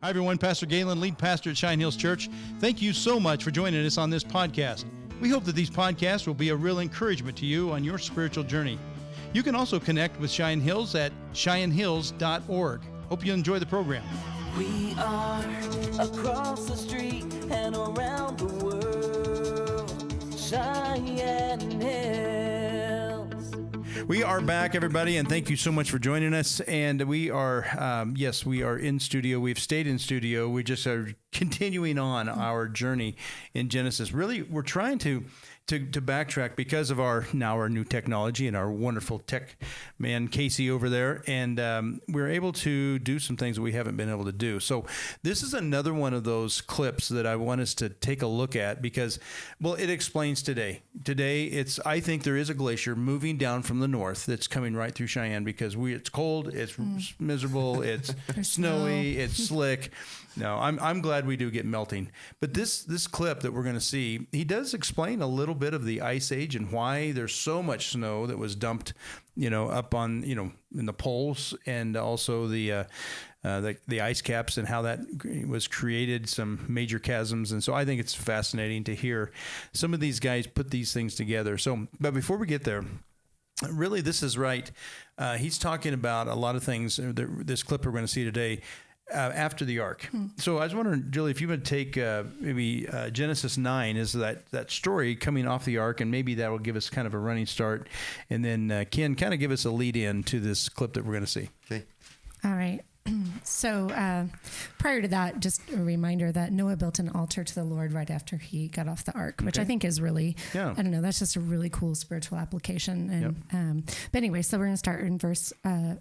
Hi, everyone. Pastor Galen, lead pastor at Cheyenne Hills Church. Thank you so much for joining us on this podcast. We hope that these podcasts will be a real encouragement to you on your spiritual journey. You can also connect with Cheyenne Hills at CheyenneHills.org. Hope you enjoy the program. We are across the street and around the world, Cheyenne Hills. We are back, everybody, and thank you so much for joining us. And we are, we are in studio. We've stayed in studio. We just are continuing on our journey in Genesis. Really, we're trying to backtrack because of our new technology and our wonderful tech man, Casey, over there. And we're able to do some things that we haven't been able to do. So this is another one of those clips that I want us to take a look at because, well, it explains today. Today, I think there is a glacier moving down from the north that's coming right through Cheyenne because it's cold, it's miserable, it's snowy, it's slick. No, I'm glad we do get melting. But this clip that we're going to see, he does explain a little bit of the ice age and why there's so much snow that was dumped, up on, in the poles, and also the ice caps and how that was created, some major chasms. And so I think it's fascinating to hear some of these guys put these things together. So, but before we get there, really, this is right. He's talking about a lot of things. This clip we're going to see today. After the ark. So I was wondering, Julie, if you would take maybe Genesis 9 is that story coming off the ark, and maybe that will give us kind of a running start. And then Ken, kind of give us a lead in to this clip that we're going to see. Okay. All right. So prior to that, just a reminder that Noah built an altar to the Lord right after he got off the ark, which I think is really, I don't know, that's just a really cool spiritual application. And but anyway, so we're going to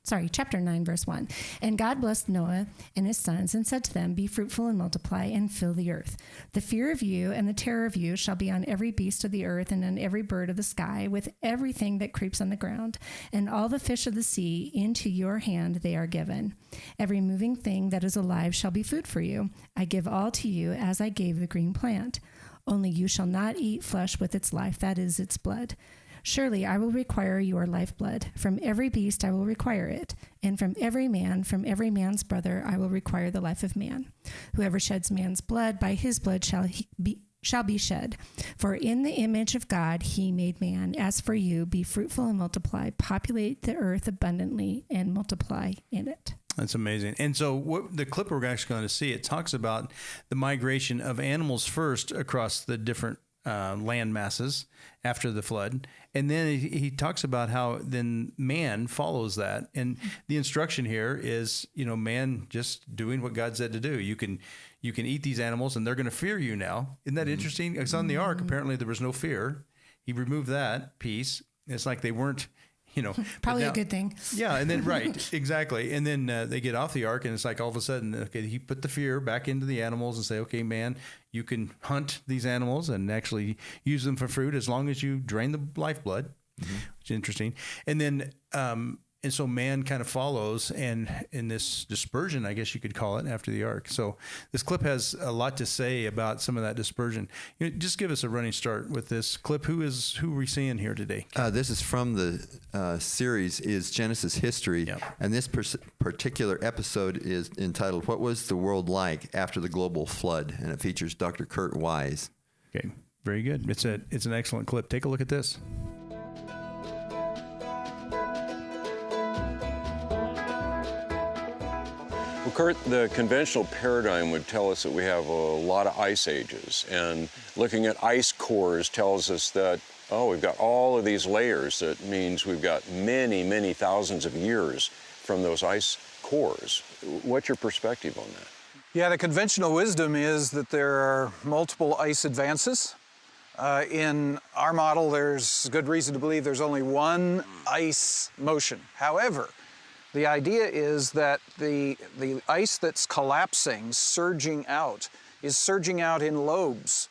start in chapter 9, verse 1. And God blessed Noah and his sons and said to them, be fruitful and multiply and fill the earth. The fear of you and the terror of you shall be on every beast of the earth and on every bird of the sky, with everything that creeps on the ground. And all the fish of the sea, into your hand they are given. Every moving thing that is alive shall be food for you. I give all to you as I gave the green plant. Only you shall not eat flesh with its life, that is its blood. Surely I will require your lifeblood. From every beast I will require it, and from every man's brother I will require the life of man. Whoever sheds man's blood, by his blood shall be shed. For in the image of God he made man. As for you, be fruitful and multiply, populate the earth abundantly, and multiply in it. That's amazing. And so what the clip we're actually going to see, it talks about the migration of animals first across the different land masses after the flood. And then he talks about how then man follows that. And the instruction here is, man just doing what God said to do. You can eat these animals and they're going to fear you now. Isn't that interesting? It's on the ark. Apparently there was no fear. He removed that piece. It's like they weren't, probably a good thing. Yeah. And then, right, exactly. And then they get off the ark and it's like all of a sudden, okay, he put the fear back into the animals and say, okay, man, you can hunt these animals and actually use them for food as long as you drain the lifeblood, which is interesting. And then, and so man kind of follows, and in this dispersion, I guess you could call it, after the ark. So this clip has a lot to say about some of that dispersion. Just give us a running start with this clip. Who are we seeing here today? This is from the series is Genesis History, and this particular episode is entitled "What Was the World Like After the Global Flood?" and it features Dr. Kurt Wise. Okay, very good. It's an excellent clip. Take a look at this. Well, Kurt, the conventional paradigm would tell us that we have a lot of ice ages, and looking at ice cores tells us that, we've got all of these layers. That means we've got many, many thousands of years from those ice cores. What's your perspective on that? Yeah, the conventional wisdom is that there are multiple ice advances. In our model, there's good reason to believe there's only one ice motion. However, the idea is that the ice that's collapsing, surging out, is surging out in lobes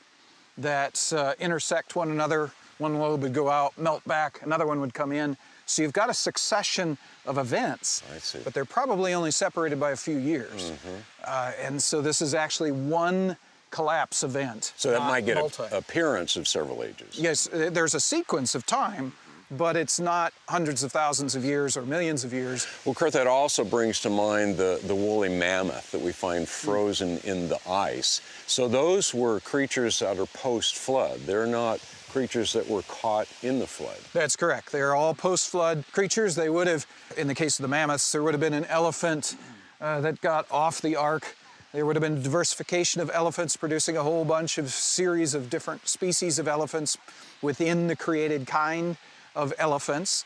that intersect one another. One lobe would go out, melt back, another one would come in. So you've got a succession of events, I see. But they're probably only separated by a few years. And so this is actually one collapse event. So that might get an appearance of several ages. Yes, there's a sequence of time but it's not hundreds of thousands of years or millions of years. Well, Kurt, that also brings to mind the woolly mammoth that we find frozen in the ice. So those were creatures that are post-flood. They're not creatures that were caught in the flood. That's correct. They're all post-flood creatures. They would have, in the case of the mammoths, there would have been an elephant that got off the ark. There would have been diversification of elephants, producing a whole bunch of series of different species of elephants within the created kind of elephants.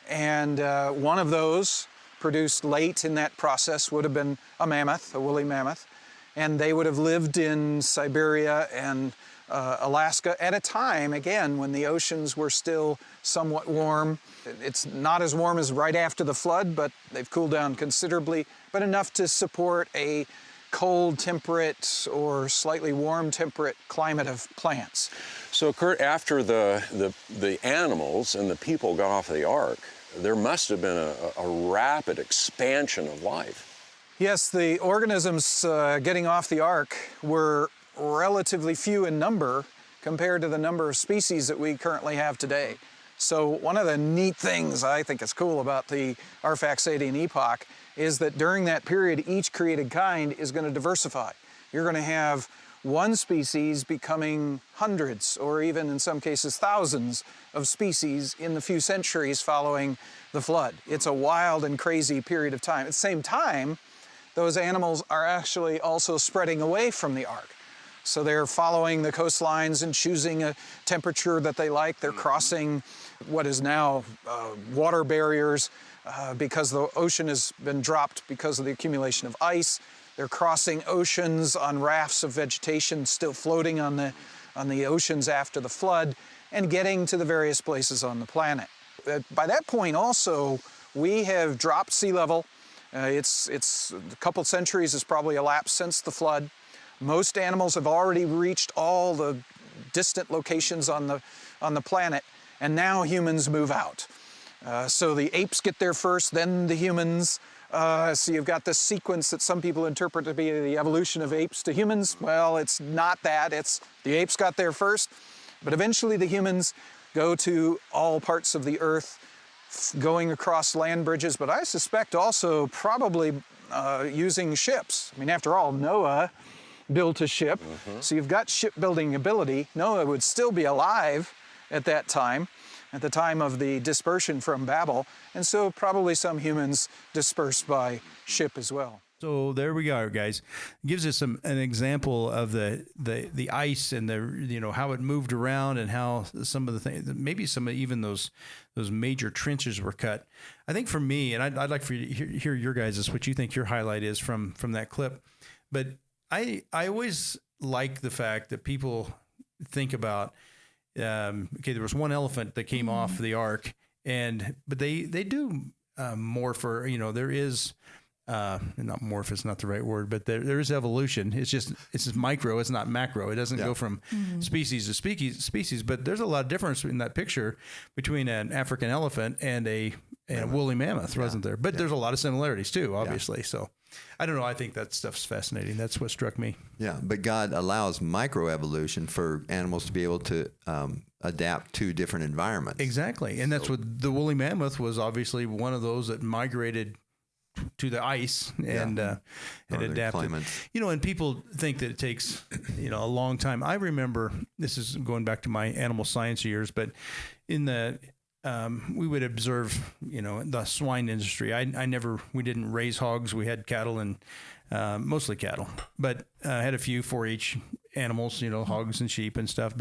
And one of those produced late in that process would have been a mammoth, a woolly mammoth. And they would have lived in Siberia and Alaska at a time, again, when the oceans were still somewhat warm. It's not as warm as right after the flood, but they've cooled down considerably, but enough to support a cold, temperate, or slightly warm, temperate climate of plants. So, Kurt, after the animals and the people got off the ark, there must have been a rapid expansion of life. Yes, the organisms getting off the ark were relatively few in number compared to the number of species that we currently have today. So one of the neat things I think is cool about the Arphaxadian epoch is that during that period, each created kind is going to diversify. You're going to have one species becoming hundreds, or even in some cases thousands of species in the few centuries following the flood. It's a wild and crazy period of time. At the same time, those animals are actually also spreading away from the ark. So they're following the coastlines and choosing a temperature that they like. They're crossing what is now water barriers because the ocean has been dropped because of the accumulation of ice. They're crossing oceans on rafts of vegetation still floating on the oceans after the flood and getting to the various places on the planet. By that point also, we have dropped sea level. It's a couple centuries has probably elapsed since the flood. Most animals have already reached all the distant locations on the planet, and now humans move out. So the apes get there first, then the humans. So you've got this sequence that some people interpret to be the evolution of apes to humans. Well, it's not that. It's the apes got there first, but eventually the humans go to all parts of the earth, going across land bridges, but I suspect also probably using ships. I mean, after all, Noah built a ship, so you've got shipbuilding ability. Noah would still be alive at that time, at the time of the dispersion from Babel, and so probably some humans dispersed by ship as well. So there we go, guys. It gives us an example of the ice and how it moved around and how some of the things, maybe some of even those major trenches were cut. I think for me, and I'd like for you to hear your guys' what you think your highlight is from that clip, but I always like the fact that people think about there was one elephant that came off the ark, but they do more for there is. Not morph is not the right word, but there is evolution. It's just micro. It's not macro. It doesn't go from species to species. But there's a lot of difference in that picture between an African elephant and a woolly mammoth, wasn't there? But there's a lot of similarities too, obviously. So I don't know. I think that stuff's fascinating. That's what struck me. Yeah, but God allows microevolution for animals to be able to adapt to different environments. Exactly, and that's what the woolly mammoth was. Obviously, one of those that migrated to the ice and adapted. Climates. And people think that it takes a long time. I remember, this is going back to my animal science years, but in the we would observe the swine industry. We didn't raise hogs. We had cattle and mostly cattle, but had a few 4-H animals, hogs and sheep and stuff.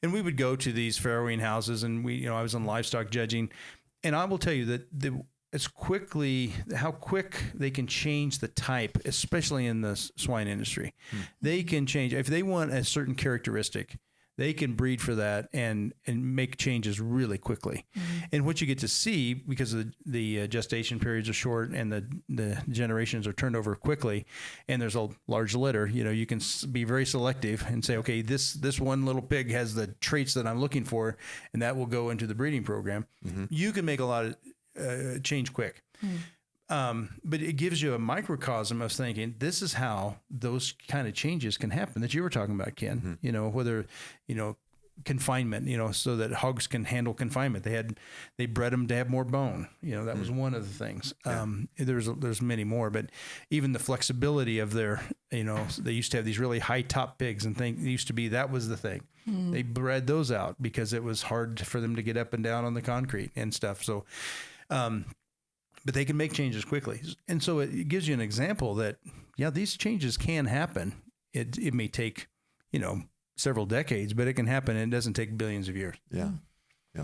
And we would go to these farrowing houses, and I was on livestock judging, and I will tell you that how quick they can change the type, especially in the swine industry. They can change if they want a certain characteristic. They can breed for that and make changes really quickly. And what you get to see, because the gestation periods are short and the generations are turned over quickly, and there's a large litter, you can be very selective and say, okay, this one little pig has the traits that I'm looking for, and that will go into the breeding program. You can make a lot of change quick. But it gives you a microcosm of thinking, this is how those kind of changes can happen that you were talking about, Ken. Whether, confinement, so that hogs can handle confinement. They bred them to have more bone. That was one of the things. Yeah. There's many more, but even the flexibility of their, they used to have these really high top pigs and that was the thing. They bred those out because it was hard for them to get up and down on the concrete and stuff. So, but they can make changes quickly. And so it gives you an example that, these changes can happen. It may take, several decades, but it can happen, and it doesn't take billions of years. Yeah. Yeah.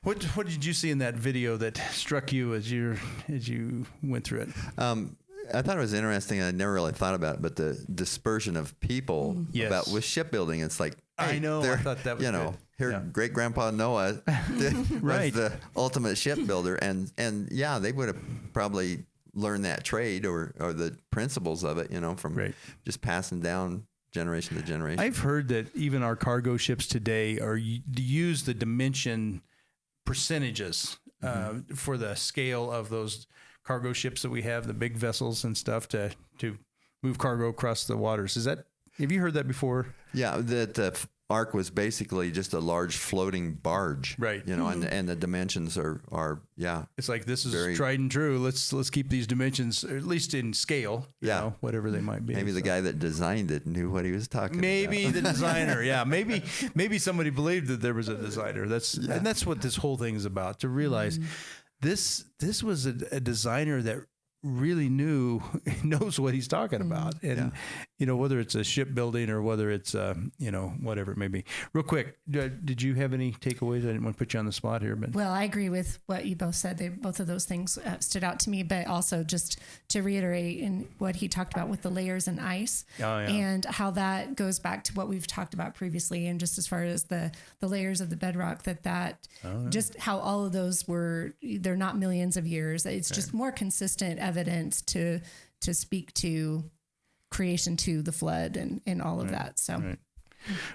What did you see in that video that struck you as you went through it? I thought it was interesting. I never really thought about it, but the dispersion of people with shipbuilding. It's like, hey, I know. I thought that was good. Here, great grandpa Noah was the ultimate shipbuilder, and they would have probably learned that trade or the principles of it, from just passing down generation to generation. I've heard that even our cargo ships today use the dimension percentages for the scale of those cargo ships that we have, the big vessels and stuff to move cargo across the waters. Have you heard that before? Yeah, that Ark was basically just a large floating barge, right? And the dimensions are It's like, this is tried and true. Let's keep these dimensions, or at least in scale. Whatever they might be. Maybe the guy that designed it knew what he was talking about. Maybe the designer. Maybe somebody believed that there was a designer. And that's what this whole thing is about. To realize this was a designer that really knows what he's talking about, and whether it's a shipbuilding or whether it's whatever it may be. Real quick, did you have any takeaways? I didn't want to put you on the spot here, but well, I agree with what you both said. Both of those things stood out to me, but also just to reiterate in what he talked about with the layers and ice, and how that goes back to what we've talked about previously, and just as far as the layers of the bedrock, just how all of those they're not millions of years. It's just more consistent evidence to speak to creation, to the flood and all of that. So. Right.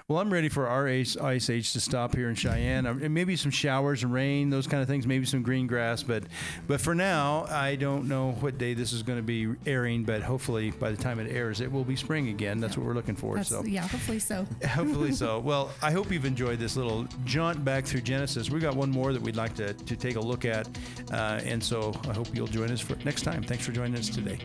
Well, I'm ready for our ice age to stop here in Cheyenne, and maybe some showers and rain, those kind of things, maybe some green grass. But for now, I don't know what day this is going to be airing, but hopefully by the time it airs, it will be spring again. That's what we're looking for. Hopefully so. Hopefully so. Well, I hope you've enjoyed this little jaunt back through Genesis. We've got one more that we'd like to take a look at, and so I hope you'll join us for next time. Thanks for joining us today.